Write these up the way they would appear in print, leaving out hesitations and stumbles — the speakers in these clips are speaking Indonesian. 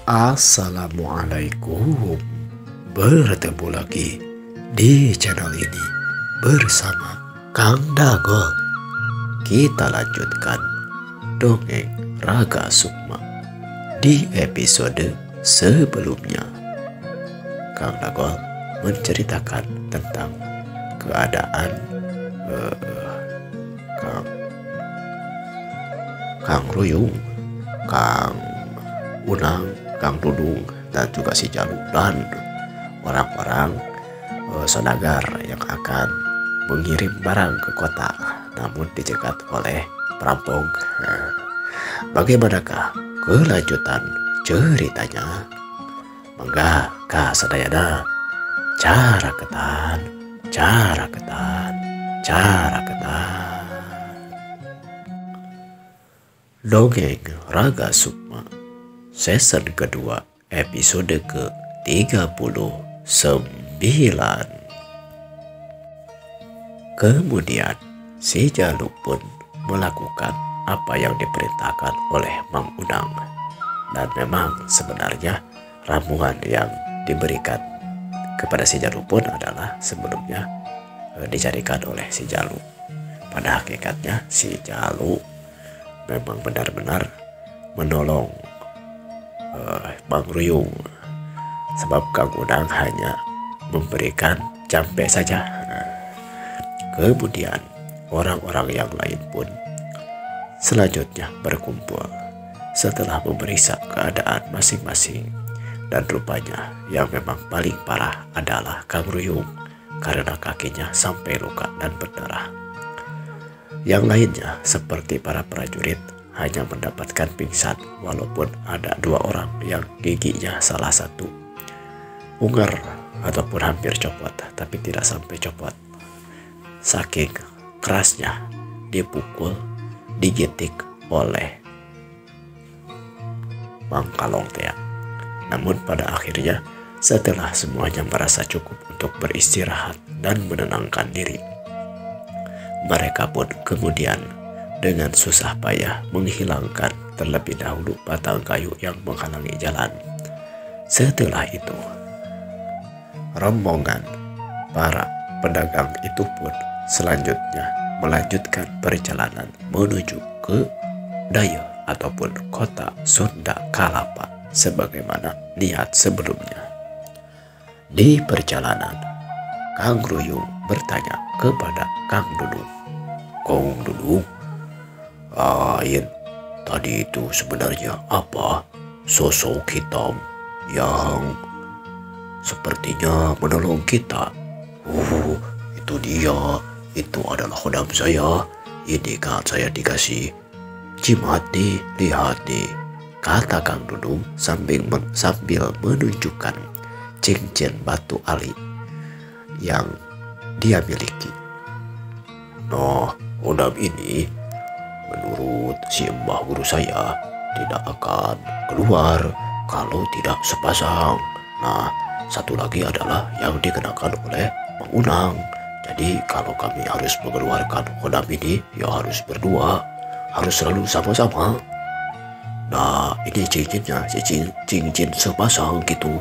Assalamualaikum. Bertemu lagi di channel ini bersama Kang Dagol. Kita lanjutkan dongeng Raga Sukma. Di episode sebelumnya, Kang Dagol menceritakan tentang keadaan Kang Ruyung, Kang Unang, Kang Dudung, dan juga si Jalu dan orang-orang saudagar yang akan mengirim barang ke kota, namun dicegat oleh perampok. Bagaimanakah kelanjutan ceritanya? Mangga ka sadayana cara ketan. Dongeng Raga Sukma season kedua episode ke-39. Kemudian si Jalu pun melakukan apa yang diperintahkan oleh Mang Unang. Dan memang sebenarnya ramuan yang diberikan kepada si Jalu pun adalah sebelumnya dicarikan oleh si Jalu. Pada hakikatnya si Jalu memang benar-benar menolong Bang Ruyung, sebab Kang Unang hanya memberikan jampe saja. Kemudian orang-orang yang lain pun selanjutnya berkumpul setelah memeriksa keadaan masing-masing, dan rupanya yang memang paling parah adalah Kang Ruyung karena kakinya sampai luka dan berdarah. Yang lainnya seperti para prajurit hanya mendapatkan pingsan, walaupun ada 2 orang yang giginya salah satu ungar ataupun hampir copot, tapi tidak sampai copot. Saking kerasnya dipukul, digitik oleh Mang Kalong Tea. Namun pada akhirnya setelah semuanya merasa cukup untuk beristirahat dan menenangkan diri, mereka pun kemudian dengan susah payah menghilangkan terlebih dahulu batang kayu yang menghalangi jalan. Setelah itu, rombongan para pedagang itu pun selanjutnya melanjutkan perjalanan menuju ke Daya ataupun kota Sunda Kalapa sebagaimana niat sebelumnya. Di perjalanan, Kang Ruyung bertanya kepada Kang Dudung, "Kang Dudung, tadi itu sebenarnya apa sosok hitam yang sepertinya menolong kita?" Itu dia, itu adalah khodam saya. Ini kan saya dikasih jimat nih, lihat nih, kata Kang Dudung sambil menunjukkan cincin batu ali yang dia miliki. Nah, khodam ini menurut si Mbah Guru saya tidak akan keluar kalau tidak sepasang. Nah, satu lagi adalah yang dikenakan oleh Mang Unang. Jadi kalau kami harus mengeluarkan khodam ini ya harus berdua, harus selalu sama-sama. Nah, ini cincinnya, cincin sepasang gitu.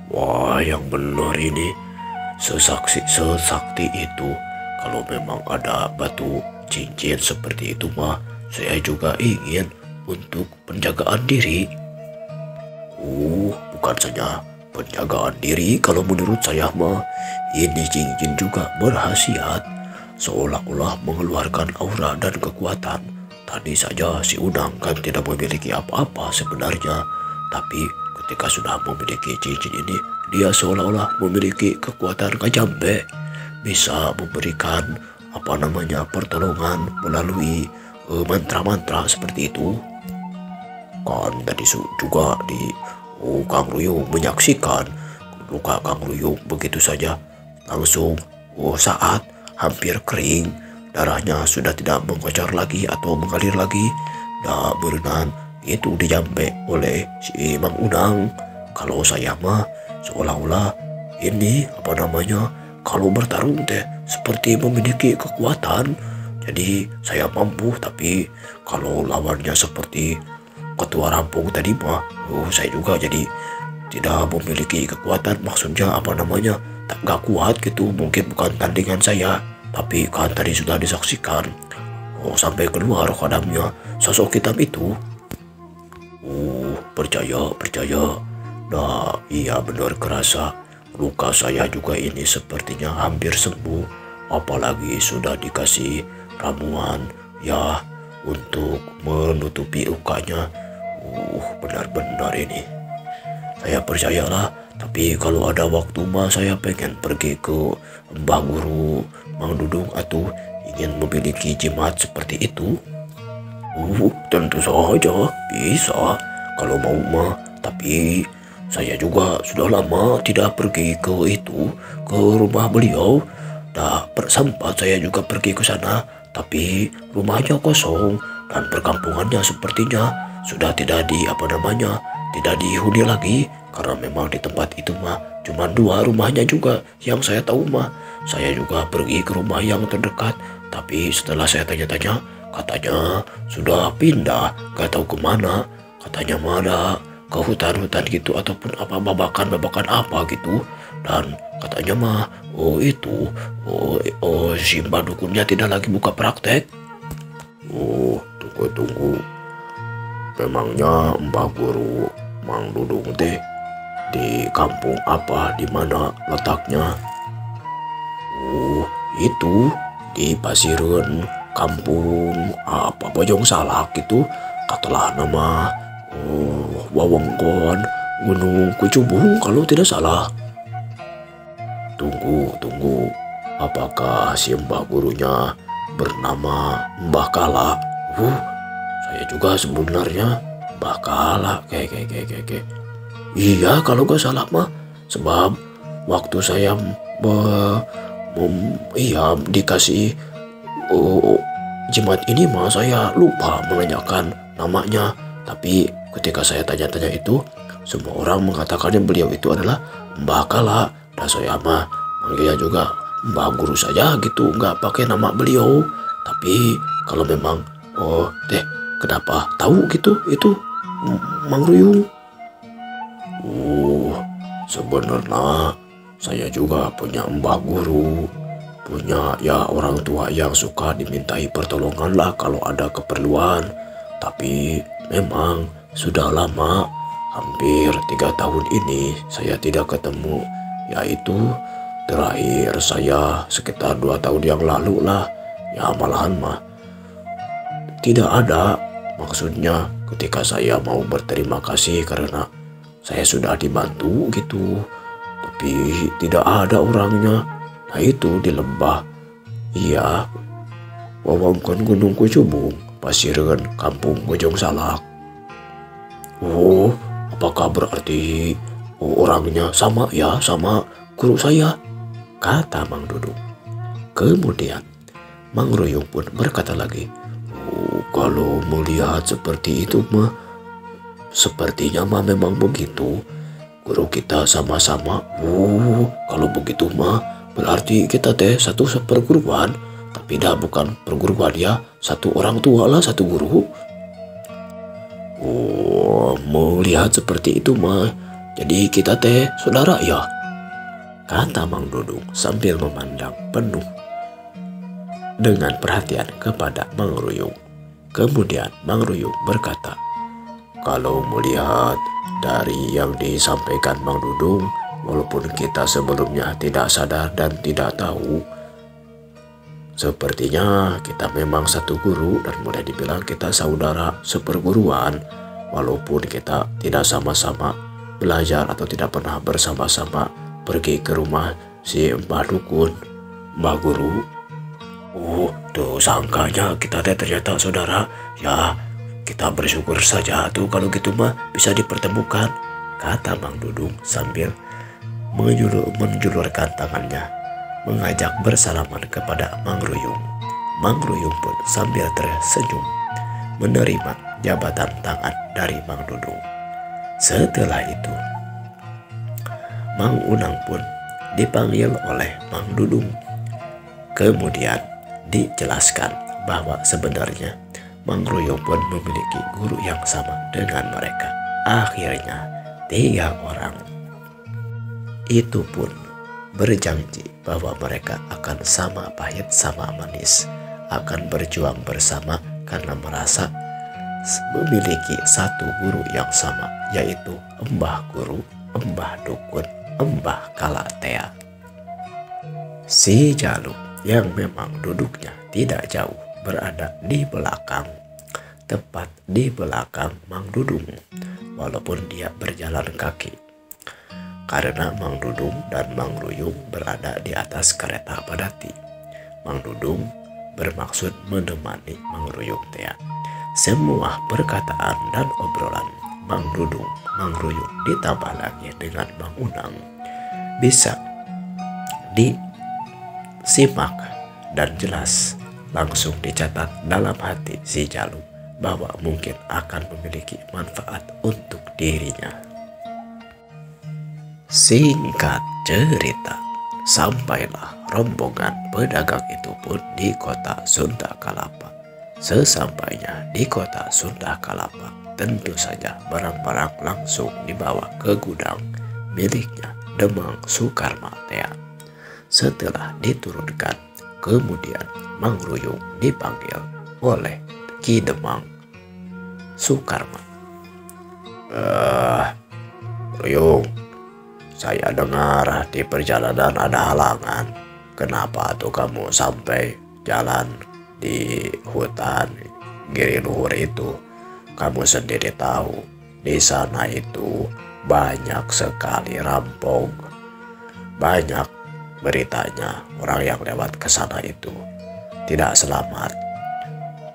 Wah, yang benar ini sesakti itu. Kalau memang ada batu cincin seperti itu mah, saya juga ingin untuk penjagaan diri. Bukan saja penjagaan diri, kalau menurut saya mah ini cincin juga berkhasiat, seolah-olah mengeluarkan aura dan kekuatan. Tadi saja si Unang kan tidak memiliki apa-apa sebenarnya, tapi ketika sudah memiliki cincin ini, dia seolah-olah memiliki kekuatan kajambe, bisa memberikan pertolongan melalui mantra-mantra seperti itu. Kan tadi juga di Kang Ruyung menyaksikan luka Kang Ruyung begitu saja langsung saat hampir kering, darahnya sudah tidak mengocar lagi atau mengalir lagi. Nah, berenang itu dijampe oleh si Mang Unang. Kalau saya mah seolah-olah ini kalau bertarung teh seperti memiliki kekuatan. Jadi saya mampu, tapi kalau lawannya seperti ketua rampung tadi mah, saya juga jadi tidak memiliki kekuatan, maksudnya apa namanya, tak gak kuat gitu, mungkin bukan tandingan saya, tapi kan tadi sudah disaksikan, sampai keluar kadangnya sosok hitam itu. Percaya. Nah, iya benar kerasa. Luka saya juga ini sepertinya hampir sembuh. Apalagi sudah dikasih ramuan ya untuk menutupi lukanya. Benar-benar ini. Saya percayalah. Tapi kalau ada waktu mah saya pengen pergi ke Mbah Guru Mang Dudung atau ingin memiliki jimat seperti itu. Tentu saja bisa kalau mau mah. Tapi saya juga sudah lama tidak pergi ke rumah beliau. Sempat saya juga pergi ke sana, tapi rumahnya kosong dan perkampungannya sepertinya sudah tidak tidak dihuni lagi, karena memang di tempat itu mah cuma 2 rumahnya juga yang saya tahu mah. Saya juga pergi ke rumah yang terdekat, tapi setelah saya tanya-tanya, katanya sudah pindah, gak tahu kemana. Katanya mana ke hutan-hutan gitu ataupun apa babakan apa gitu. Dan katanya mah si Mbak Dukunnya tidak lagi buka praktek. Tunggu. Memangnya Mbak Guru Mang Dudung teh di kampung apa, di mana letaknya? Itu di Pasireun, kampung apa Bojong Salak gitu. Katalah nama wewengkon Gunung Kucubung kalau tidak salah. Tunggu. Apakah si Mbah Gurunya bernama Mbah Kala? Saya juga sebenarnya Mbah Kala. Kayak. Iya kalau gak salah mah. Sebab waktu saya dikasih jimat ini mah saya lupa menanyakan namanya. Tapi ketika saya tanya-tanya itu, semua orang mengatakannya beliau itu adalah Mbah Kala. Dan saya mah manggilnya juga Mbah Guru saja gitu, nggak pakai nama beliau. Tapi kalau memang kenapa tahu gitu itu Mang Ruyung? Sebenarnya saya juga punya Mbah Guru, punya ya orang tua yang suka dimintai pertolongan lah kalau ada keperluan. Tapi memang sudah lama, hampir 3 tahun ini saya tidak ketemu. Yaitu terakhir saya sekitar 2 tahun yang lalu lah. Ya malahan mah tidak ada. Maksudnya ketika saya mau berterima kasih karena saya sudah dibantu gitu, tapi tidak ada orangnya. Nah itu di lembah, iya, wewengkon Gunung Kucubung, Pasireun, kampung Bojong Salak. Apakah berarti orangnya sama guru saya? Kata Mang Dudung. Kemudian Mang Ruyung pun berkata lagi, kalau melihat seperti itu mah, sepertinya mah memang begitu. Guru kita sama-sama. Kalau begitu mah berarti kita teh satu perguruan. Tapi dah bukan perguruan ya, satu orang tua lah, satu guru. Melihat seperti itu mah, jadi kita teh saudara ya, kata Mang Dudung sambil memandang penuh dengan perhatian kepada Mang Ruyung. Kemudian Mang Ruyung berkata, kalau melihat dari yang disampaikan Mang Dudung, walaupun kita sebelumnya tidak sadar dan tidak tahu, sepertinya kita memang satu guru dan boleh dibilang kita saudara seperguruan. Walaupun kita tidak sama-sama belajar atau tidak pernah bersama-sama pergi ke rumah si Mbah Dukun, Mbah Guru. Tuh sangkanya kita ternyata saudara. Ya kita bersyukur saja tuh kalau gitu mah bisa dipertemukan, kata Mang Dudung sambil menjulurkan tangannya mengajak bersalaman kepada Mang Ruyung. Mang Ruyung pun sambil tersenyum menerima jabatan tangan dari Mang Dudung. Setelah itu Mang Unang pun dipanggil oleh Mang Dudung. Kemudian dijelaskan bahwa sebenarnya Mang Ruyung pun memiliki guru yang sama dengan mereka. Akhirnya 3 orang itu pun berjanji bahwa mereka akan sama pahit sama manis, akan berjuang bersama karena merasa memiliki satu guru yang sama, yaitu Embah Guru, Embah Dukun, Embah Kalatea. Si Jaluk yang memang duduknya tidak jauh berada di belakang, tepat di belakang Mang Dudung, walaupun dia berjalan kaki. Karena Mang Dudung dan Mang Ruyung berada di atas kereta Padati, Mang Dudung bermaksud menemani Mang Ruyung Tea. Semua perkataan dan obrolan Mang Dudung, Mang Ruyung ditambah lagi dengan Mang Unang bisa disimak dan jelas langsung dicatat dalam hati si Jaluk bahwa mungkin akan memiliki manfaat untuk dirinya. Singkat cerita, sampailah rombongan pedagang itu pun di kota Sunda Kalapa. Sesampainya di kota Sunda Kalapa, tentu saja barang-barang langsung dibawa ke gudang miliknya Demang Sukarma Tea. Setelah diturunkan, kemudian Mang Ruyung dipanggil oleh Ki Demang Sukarma. Ruyung, saya dengar di perjalanan ada halangan. Kenapa tuh kamu sampai jalan di hutan Giri Luhur itu? Kamu sendiri tahu di sana itu banyak sekali rampok. Banyak beritanya orang yang lewat ke sana itu tidak selamat.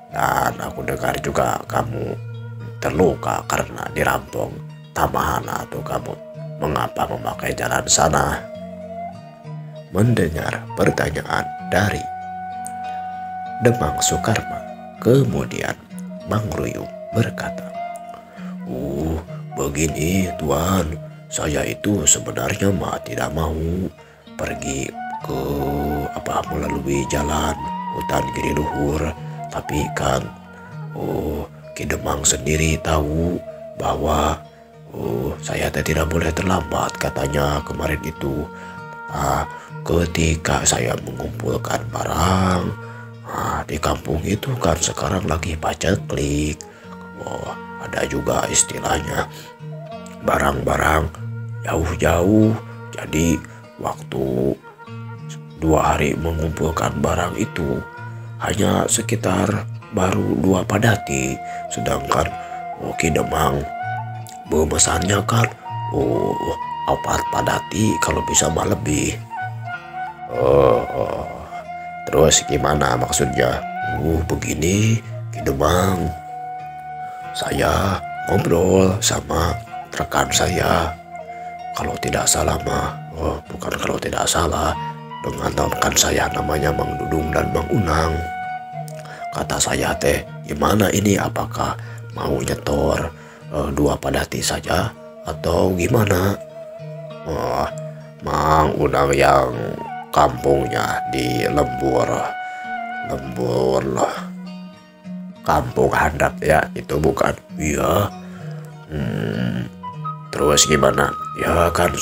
Dan aku dengar juga kamu terluka karena dirampok. Tamahana tuh kamu, mengapa memakai jalan sana? Mendengar pertanyaan dari Demang Sukarma, kemudian Mang Ruyung berkata, begini Tuan, saya itu sebenarnya tidak mau pergi ke melalui jalan hutan Giri Luhur, tapi kan Ki Demang sendiri tahu bahwa saya tidak boleh terlambat katanya kemarin itu. Ketika saya mengumpulkan barang di kampung itu kan sekarang lagi paceklik. Ada juga istilahnya barang-barang jauh-jauh. Jadi waktu 2 hari mengumpulkan barang itu hanya sekitar baru 2 padati. Sedangkan Ki Demang memesannya kan 4 padati, kalau bisa mah lebih. Terus gimana maksudnya? Begini Ki Demang, saya ngobrol sama rekan saya, kalau tidak salah mah, bukan kalau tidak salah, dengan rekan saya namanya Mang Dudung dan Mang Unang. Kata saya teh, gimana ini, apakah mau nyetor 2 padati saja atau gimana? Mang Unang yang kampungnya di Lembur lah, kampung handap ya, itu bukan? Iya. Terus gimana? Ya kan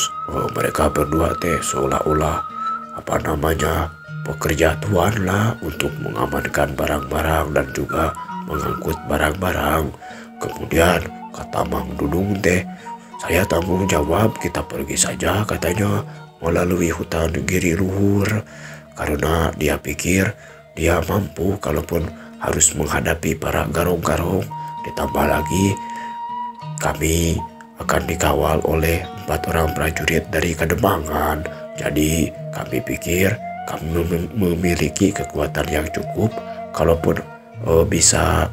mereka berdua teh seolah-olah pekerja tuan lah untuk mengamankan barang-barang dan juga mengangkut barang-barang. Kemudian kata Mang Dudung teh, saya tanggung jawab, kita pergi saja katanya melalui hutan Giri Luhur, karena dia pikir dia mampu kalaupun harus menghadapi para garong-garong. Ditambah lagi kami akan dikawal oleh 4 orang prajurit dari Kademangan. Jadi kami pikir kami memiliki kekuatan yang cukup, kalaupun bisa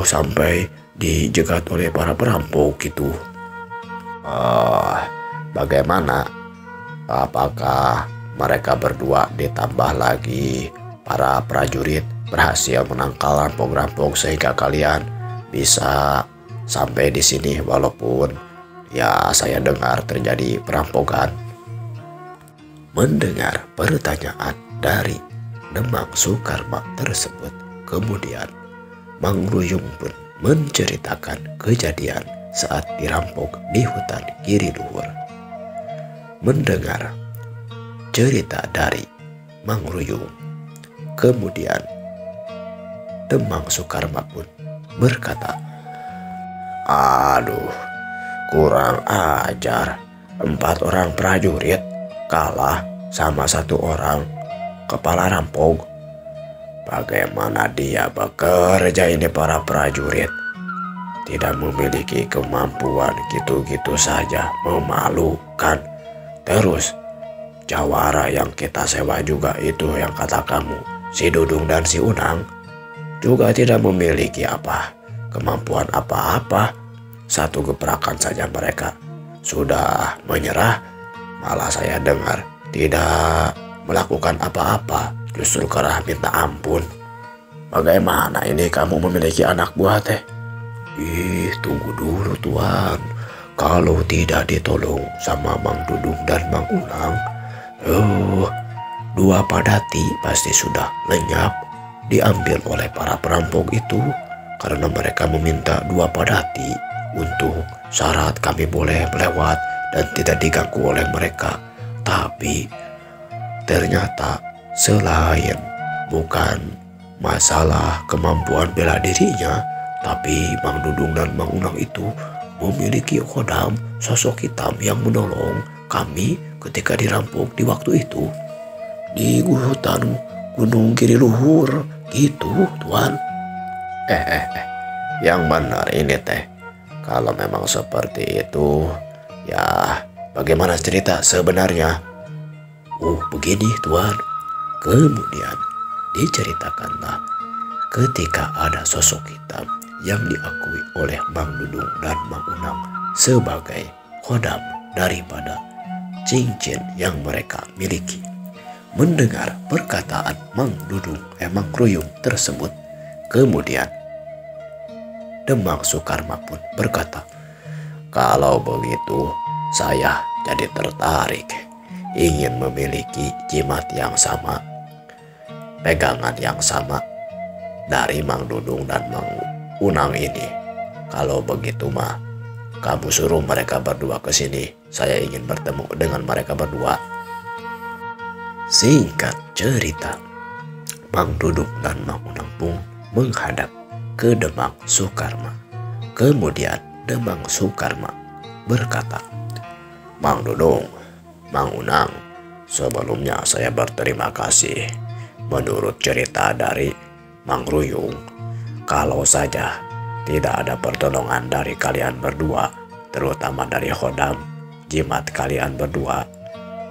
sampai dijegat oleh para perampok gitu. Bagaimana? Apakah mereka berdua ditambah lagi para prajurit berhasil menangkal rampok-rampok sehingga kalian bisa sampai di sini walaupun ya saya dengar terjadi perampokan? Mendengar pertanyaan dari Demang Sukarma tersebut, kemudian Mang Ruyung pun menceritakan kejadian saat dirampok di hutan Giri Luhur. Mendengar cerita dari Mang Ruyung, kemudian Demang Sukarma pun berkata, "Aduh, kurang ajar. 4 orang prajurit kalah sama 1 orang kepala rampok. Bagaimana dia bekerja ini para prajurit? Tidak memiliki kemampuan, gitu-gitu saja, memalukan. Terus jawara yang kita sewa juga itu yang kata kamu, si Dudung dan si Unang, juga tidak memiliki kemampuan apa-apa. 1 gebrakan saja mereka sudah menyerah. Malah saya dengar tidak melakukan apa-apa, justru kerah minta ampun. Bagaimana ini kamu memiliki anak buah teh?" "Ih, tunggu dulu Tuan. Kalau tidak ditolong sama Mang Dudung dan Mang Unang, 2 padati pasti sudah lenyap, diambil oleh para perampok itu. Karena mereka meminta 2 padati untuk syarat kami boleh melewat dan tidak diganggu oleh mereka. Tapi ternyata selain bukan masalah kemampuan bela dirinya, tapi Mang Dudung dan Mang Unang itu memiliki khodam, sosok hitam yang menolong kami ketika dirampok di waktu itu di hutan Gunung Giri Luhur, gitu Tuan." Yang benar ini teh. Kalau memang seperti itu, ya bagaimana cerita sebenarnya? Begini Tuan. Kemudian diceritakanlah ketika ada sosok hitam yang diakui oleh Mang Dudung dan Mang Unang sebagai khodam daripada cincin yang mereka miliki. Mendengar perkataan Mang Ruyung tersebut, kemudian Demang Sukarma pun berkata, "Kalau begitu saya jadi tertarik, ingin memiliki jimat yang sama, pegangan yang sama dari Mang Dudung dan Mang Unang ini. Kalau begitu mah, kamu suruh mereka berdua ke sini. Saya ingin bertemu dengan mereka berdua." Singkat cerita, Mang Dudung dan Mang Unang pun menghadap ke Demang Sukarma. Kemudian Demang Sukarma berkata, "Mang Dudung, Mang Unang, sebelumnya saya berterima kasih. Menurut cerita dari Mang Ruyung, kalau saja tidak ada pertolongan dari kalian berdua, terutama dari khodam jimat kalian berdua,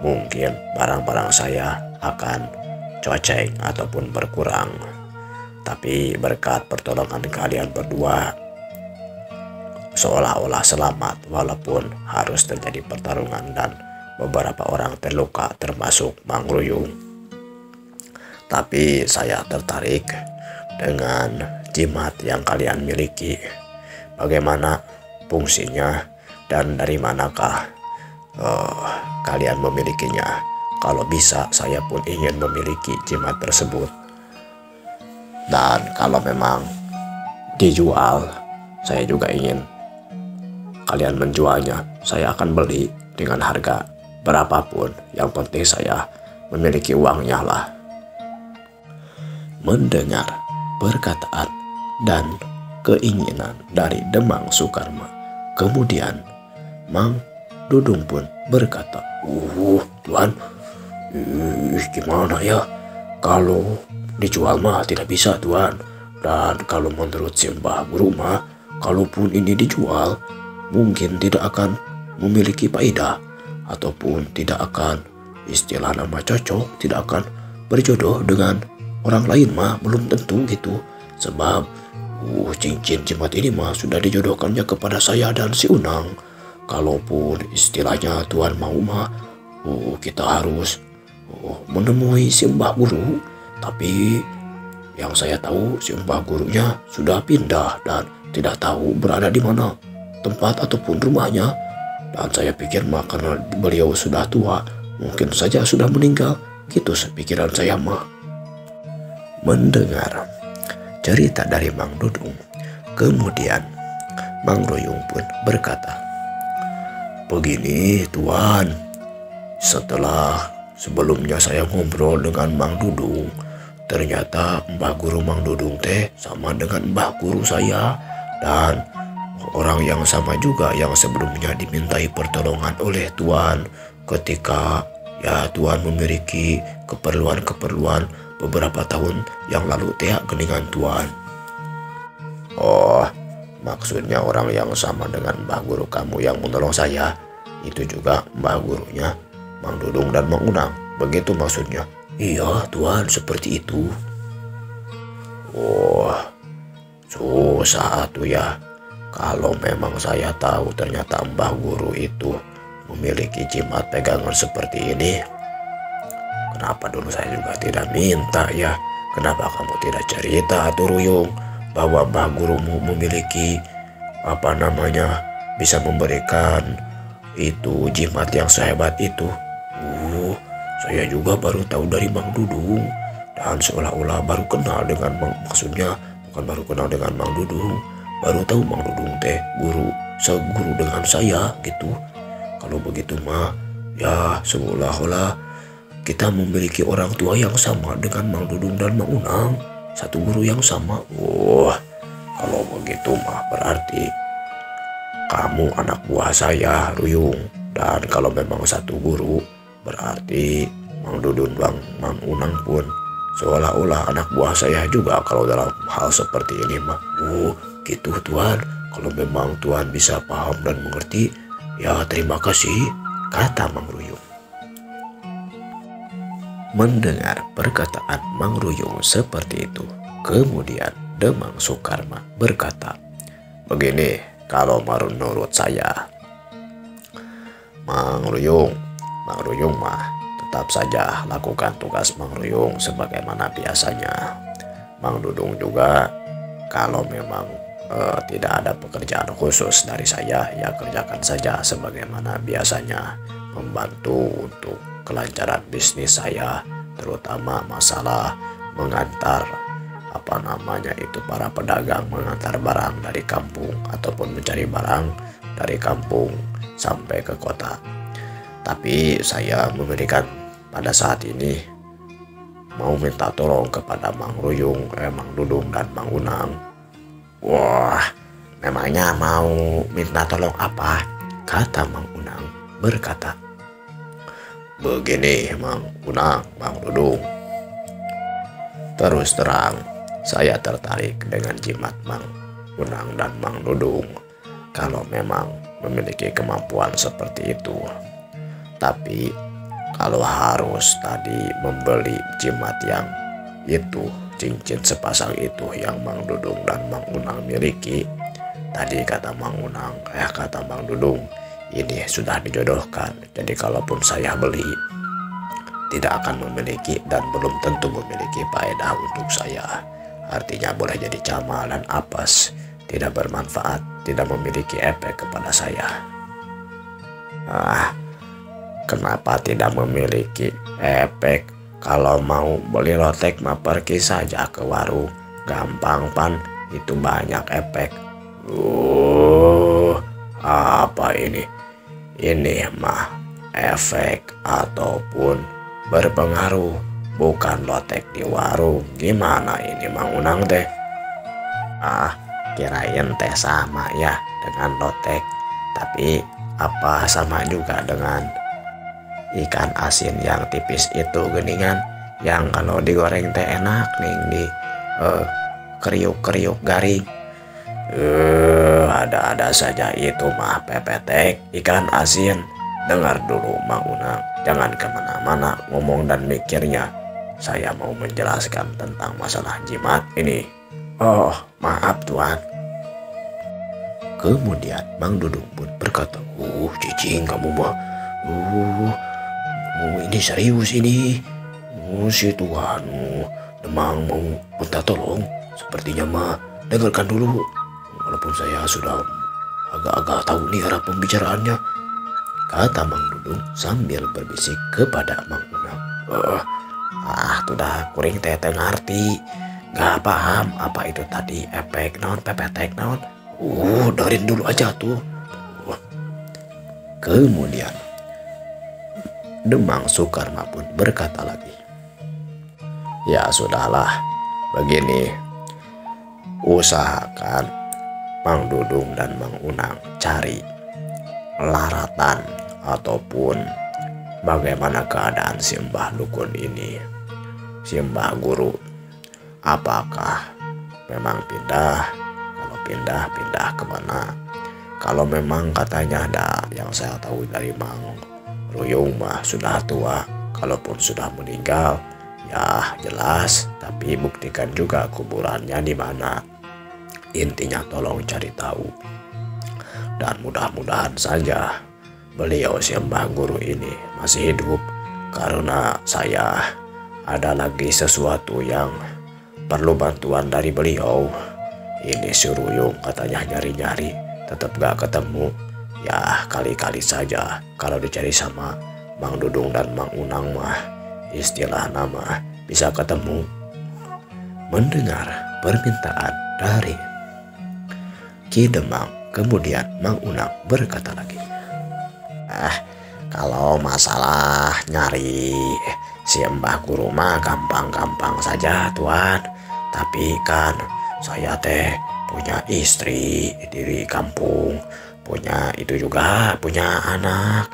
mungkin barang-barang saya akan coceng ataupun berkurang. Tapi berkat pertolongan kalian berdua, seolah-olah selamat walaupun harus terjadi pertarungan dan beberapa orang terluka termasuk Mang Ruyung. Tapi saya tertarik dengan jimat yang kalian miliki. Bagaimana fungsinya dan dari manakah kalian memilikinya? Kalau bisa saya pun ingin memiliki jimat tersebut. Dan kalau memang dijual, saya juga ingin kalian menjualnya. Saya akan beli dengan harga berapapun. Yang penting saya memiliki uangnya lah." Mendengar perkataan dan keinginan dari Demang Sukarma, kemudian Mang Dudung pun berkata, Tuan, gimana ya? Kalau dijual mah tidak bisa Tuan. Dan kalau menurut Simbah Guru mah, kalaupun ini dijual, mungkin tidak akan memiliki faedah. Ataupun tidak akan, istilah nama cocok, tidak akan berjodoh dengan orang lain mah, belum tentu gitu. Sebab cincin jimat ini mah sudah dijodohkannya kepada saya dan si Unang. Kalaupun istilahnya Tuan mau mah, kita harus menemui Simbah Guru. Tapi yang saya tahu Simbah Gurunya sudah pindah dan tidak tahu berada di mana tempat ataupun rumahnya. Dan saya pikir mah karena beliau sudah tua, mungkin saja sudah meninggal. Gitu pikiran saya mah. Mendengar cerita dari Mang Dudung. Kemudian Mang Ruyung pun berkata, "Begini Tuan, setelah sebelumnya saya ngobrol dengan Mang Dudung, ternyata Mbah Guru Mang Dudung teh sama dengan Mbah Guru saya, dan orang yang sama juga yang sebelumnya dimintai pertolongan oleh Tuan ketika ya Tuan memiliki keperluan-keperluan beberapa tahun yang lalu teh geningan Tuan." "Oh, maksudnya orang yang sama dengan Mbah Guru kamu yang menolong saya, itu juga Mbah Gurunya Mang Dudung dan Mang Unang, begitu maksudnya?" "Iya Tuan, seperti itu." "Wah, susah tuh ya. Kalau memang saya tahu ternyata Mbah Guru itu memiliki jimat pegangan seperti ini, kenapa dulu saya juga tidak minta ya? Kenapa kamu tidak cerita tuh Ruyung bahwa Mbah Gurumu memiliki bisa memberikan itu jimat yang sehebat itu?" Saya juga baru tahu dari Mang Dudung, dan seolah-olah baru kenal dengan maksudnya bukan baru kenal dengan Mang Dudung, baru tahu Mang Dudung teh seguru dengan saya gitu. Kalau begitu mah ya seolah-olah kita memiliki orang tua yang sama dengan Mang Dudung dan Mang Unang, satu guru yang sama. Wah, kalau begitu mah berarti kamu anak buah saya Ruyung, dan kalau memang satu guru berarti Mang Dudung dan Mang Unang pun seolah-olah anak buah saya juga kalau dalam hal seperti ini mah. Gitu Tuan, kalau memang Tuan bisa paham dan mengerti, ya terima kasih, kata Mang Ruyung. Mendengar perkataan Mang Ruyung seperti itu, kemudian Demang Sukarma berkata, "Begini, kalau menurut saya, Mang Ruyung mah tetap saja lakukan tugas Mang Ruyung sebagaimana biasanya. Mang Dudung juga kalau memang tidak ada pekerjaan khusus dari saya, ya kerjakan saja sebagaimana biasanya, membantu untuk kelancaran bisnis saya, terutama masalah mengantar para pedagang mengantar barang dari kampung ataupun mencari barang dari kampung sampai ke kota. Tapi saya memberikan pada saat ini mau minta tolong kepada Mang Ruyung, Mang Dudung dan Mang Unang." "Wah, memangnya mau minta tolong apa?" kata Mang Unang berkata. "Begini Mang Unang, Mang Dudung, terus terang saya tertarik dengan jimat Mang Unang dan Mang Dudung kalau memang memiliki kemampuan seperti itu. Tapi kalau harus tadi membeli jimat yang itu, cincin sepasang itu yang Mang Dudung dan Mang Unang miliki, tadi kata Mang Dudung, ini sudah dijodohkan. Jadi kalaupun saya beli, tidak akan memiliki dan belum tentu memiliki faedah untuk saya. Artinya boleh jadi camal dan apes, tidak bermanfaat, tidak memiliki efek kepada saya." Kenapa tidak memiliki efek? Kalau mau beli lotek mah pergi saja ke warung, gampang pan, itu banyak efek. Apa ini? Ini mah efek ataupun berpengaruh, bukan lotek di warung. Gimana ini Mang Unang teh? Kirain teh sama ya dengan lotek, tapi apa sama juga dengan ikan asin yang tipis itu geningan, yang kalau digoreng teh enak nih di kriuk-kriuk garing. Ada-ada saja itu mah pepetek ikan asin. Dengar dulu Mang Unang, jangan kemana-mana ngomong dan mikirnya. Saya mau menjelaskan tentang masalah jimat ini. Oh, maaf Tuan. Kemudian Mang Dudung pun berkata, cicing kamu mah. Ini serius ini. Si Tuhan Demang mau minta tolong. Sepertinya mah dengarkan dulu. Walaupun saya sudah agak-agak tahu nih arah pembicaraannya, kata Mang Dudung sambil berbisik kepada Mang Unang. Sudah kuring teh ngarti. Gak paham apa itu tadi efek naon pepetek naon. Dengerin dulu aja tuh. Kemudian Demang Sukarma pun berkata lagi, ya sudahlah, begini, usahakan Mang Dudung dan Mang Unang cari laratan ataupun bagaimana keadaan si Mbah Dukun ini, si Mbah Guru. Apakah memang pindah? Kalau pindah kemana? Kalau memang katanya ada, yang saya tahu dari Mang Ruyung mah sudah tua, kalaupun sudah meninggal ya jelas, tapi buktikan juga kuburannya di mana. Intinya tolong cari tahu. Dan mudah-mudahan saja beliau si Mbah Guru ini masih hidup, karena saya ada lagi sesuatu yang perlu bantuan dari beliau. Ini si Ruyung katanya nyari-nyari tetap gak ketemu. Ya kali-kali saja kalau dicari sama Mang Dudung dan Mang Unang mah istilah nama bisa ketemu. Mendengar permintaan dari Ki Demang, kemudian Mang Unang berkata lagi, kalau masalah nyari si Mbah Guru mah gampang-gampang saja Tuan. Tapi kan saya teh punya istri di kampung, punya itu juga punya anak.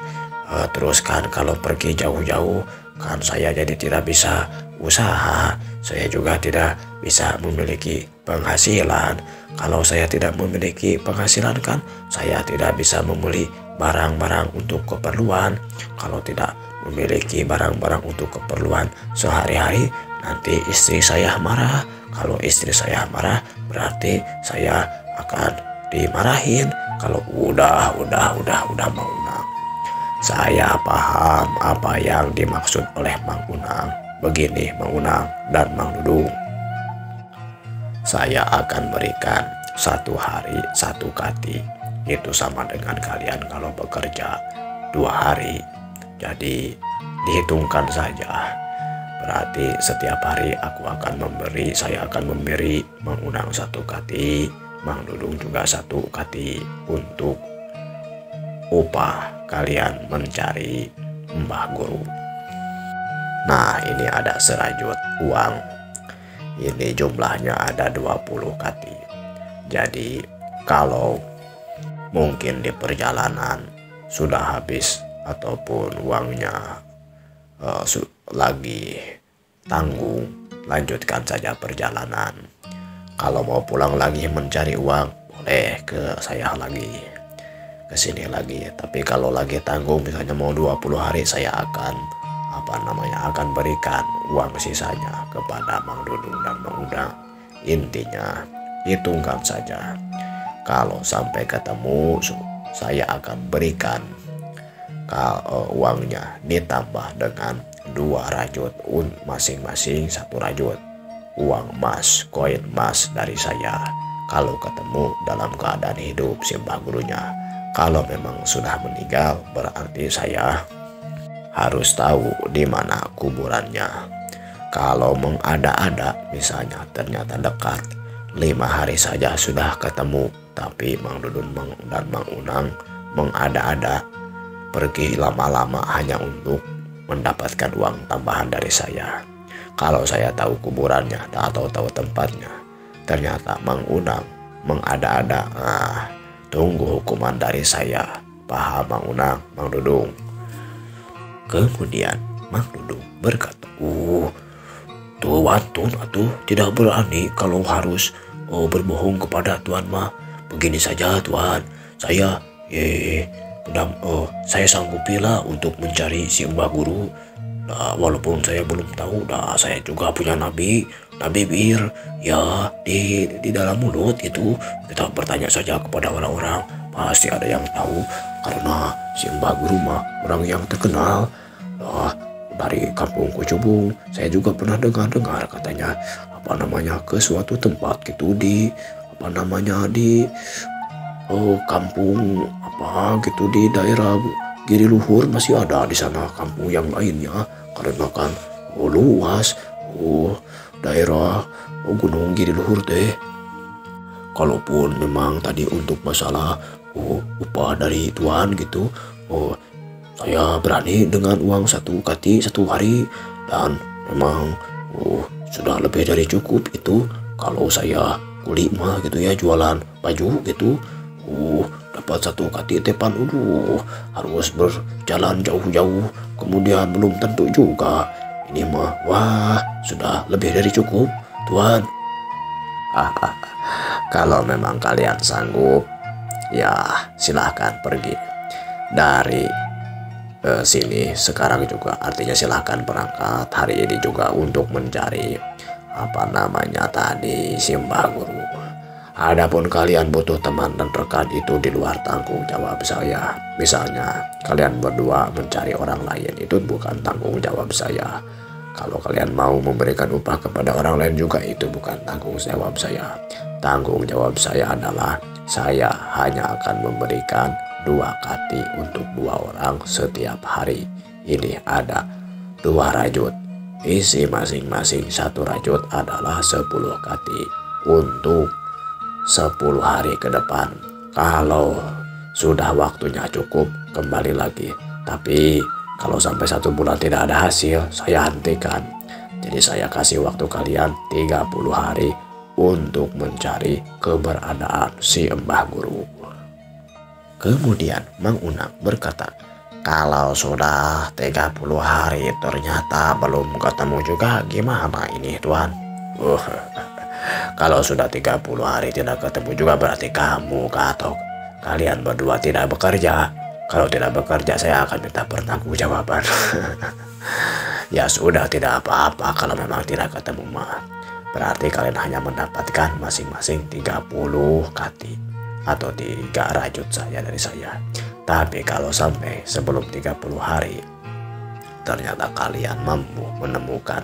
Terus kan kalau pergi jauh-jauh kan saya jadi tidak bisa usaha. Saya juga tidak bisa memiliki penghasilan. Kalau saya tidak memiliki penghasilan kan saya tidak bisa membeli barang-barang untuk keperluan. Kalau tidak memiliki barang-barang untuk keperluan sehari-hari, nanti istri saya marah. Kalau istri saya marah berarti saya akan dimarahin. Kalau udah Mang Unang. Saya paham apa yang dimaksud oleh Mang Unang. Begini Mang Unang dan Mang Dudung, saya akan berikan 1 hari 1 kati. Itu sama dengan kalian kalau bekerja 2 hari. Jadi dihitungkan saja. Berarti setiap hari saya akan memberi Mang Unang 1 kati, Mang Dudung juga 1 kati untuk upah kalian mencari Mbah Guru. Nah, ini ada serajut uang. Ini jumlahnya ada 20 kati. Jadi kalau mungkin di perjalanan sudah habis ataupun uangnya lagi tanggung, lanjutkan saja perjalanan. Kalau mau pulang lagi mencari uang, boleh ke saya lagi, ke sini lagi. Tapi kalau lagi tanggung misalnya mau 20 hari, saya akan akan berikan uang sisanya kepada Mang Dudung dan Mang Unang. Intinya hitungkan saja. Kalau sampai ketemu, saya akan berikan uangnya ditambah dengan 2 rajut, masing-masing 1 rajut uang emas, koin emas dari saya. Kalau ketemu dalam keadaan hidup si Mbah Gurunya. Kalau memang sudah meninggal, berarti saya harus tahu di mana kuburannya. Kalau mengada-ada, misalnya ternyata dekat 5 hari saja sudah ketemu, tapi Mang Dudung dan Mang Unang mengada-ada pergi lama-lama hanya untuk mendapatkan uang tambahan dari saya. Kalau saya tahu kuburannya atau tahu tempatnya, ternyata Mang Unang mengada-ada, tunggu hukuman dari saya. Paham Mang Unang, Mang Dudung? Kemudian Mang Dudung berkata, Tuan atuh tidak berani kalau harus berbohong kepada Tuan mah. Begini saja Tuan, saya saya sanggupilah untuk mencari si Mbah Guru. Nah, walaupun saya belum tahu, saya juga punya nabi bir ya di dalam mulut itu. Kita bertanya saja kepada orang-orang, pasti ada yang tahu, karena si Mbah Guru mah orang yang terkenal. Dari kampung Kucubung saya juga pernah dengar katanya ke suatu tempat gitu di kampung gitu di daerah Giri Luhur, masih ada di sana kampung yang lainnya, karena kan luas daerah gunung gini luhur teh. Kalaupun memang tadi untuk masalah upah dari tuan gitu, saya berani dengan uang 1 kati 1 hari, dan memang sudah lebih dari cukup itu kalau saya kuli mah gitu ya, jualan baju gitu. Dapat 1 kati tepan, harus berjalan jauh-jauh, kemudian belum tentu juga. Ini mah wah sudah lebih dari cukup tuan. Kalau memang kalian sanggup, ya silahkan pergi dari sini sekarang juga. Artinya silahkan berangkat hari ini juga untuk mencari apa namanya tadi si Mbah Guru. Adapun kalian butuh teman dan rekan itu di luar tanggung jawab saya. Misalnya kalian berdua mencari orang lain, itu bukan tanggung jawab saya. Kalau kalian mau memberikan upah kepada orang lain juga, itu bukan tanggung jawab saya. Tanggung jawab saya adalah saya hanya akan memberikan 2 kati untuk 2 orang setiap hari. Ini ada 2 rajut. Isi masing-masing 1 rajut adalah 10 kati untuk 10 hari ke depan. Kalau sudah waktunya cukup, kembali lagi. Tapi kalau sampai 1 bulan tidak ada hasil, saya hentikan. Jadi saya kasih waktu kalian 30 hari untuk mencari keberadaan si Mbah Guru. Kemudian Mang Unang berkata, kalau sudah 30 hari ternyata belum ketemu juga, gimana ini tuan? Kalau sudah 30 hari tidak ketemu juga, berarti kamu atau kalian berdua tidak bekerja. Kalau tidak bekerja, saya akan minta pertanggungjawaban. Ya sudah, tidak apa-apa kalau memang tidak ketemu mah. Berarti kalian hanya mendapatkan masing-masing 30 kati atau 3 rajut saja dari saya. Tapi kalau sampai sebelum 30 hari ternyata kalian mampu menemukan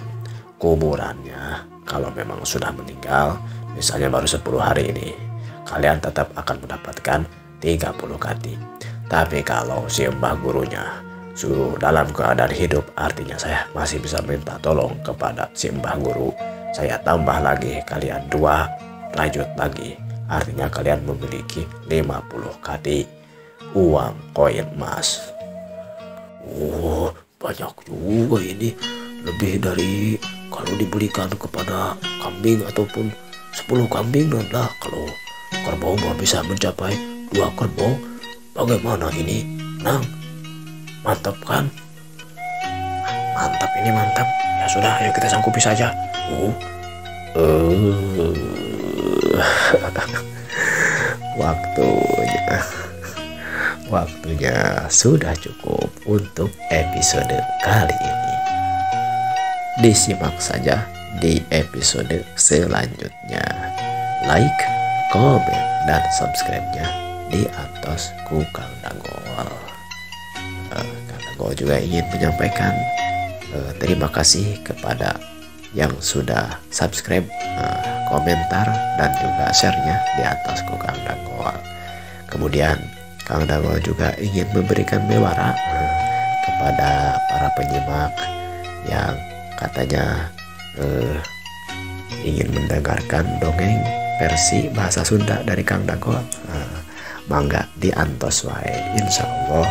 kuburannya, kalau memang sudah meninggal, misalnya baru 10 hari ini, kalian tetap akan mendapatkan 30 kati. Tapi kalau si Mbah Gurunya suruh dalam keadaan hidup, artinya saya masih bisa minta tolong kepada si Mbah Guru. Saya tambah lagi kalian 2 rajut lagi. Artinya kalian memiliki 50 kati uang koin emas. Banyak juga ini. Lebih dari kalau dibelikan kepada kambing ataupun 10 kambing lah. Kalau kerbau mah bisa mencapai 2 kerbau. Bagaimana ini, Nang? Mantap kan? Mantap, ini mantap. Ya sudah, ayo kita sangkupi saja. Waktunya sudah cukup untuk episode kali ini. Disimak saja di episode selanjutnya. Like, komen, dan subscribe-nya di atas Kang Dagol. Kang Dagol juga ingin menyampaikan terima kasih kepada yang sudah subscribe, komentar, dan juga share-nya di atas Kang Dagol. Kemudian Kang Dagol juga ingin memberikan bewara kepada para penyimak yang katanya ingin mendengarkan dongeng versi bahasa Sunda dari Kang Dagol. Mangga diantos wae, insya Allah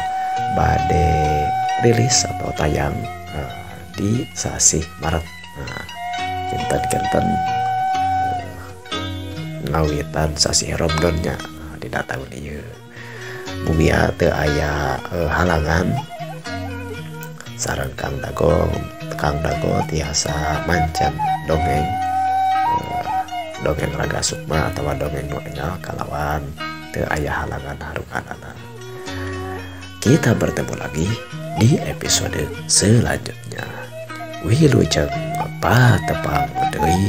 bade rilis atau tayang di sasi Maret. Kinten ngawitan sasi Ramadannya di tahun ieu. Mugia teu aya halangan sareng Kang Dagol tiasa mancan dongeng Raga Sukma atau dongeng nu engal kalawan teu aya halangan harukanana. Kita bertemu lagi di episode selanjutnya. Wilujeng patepang deui.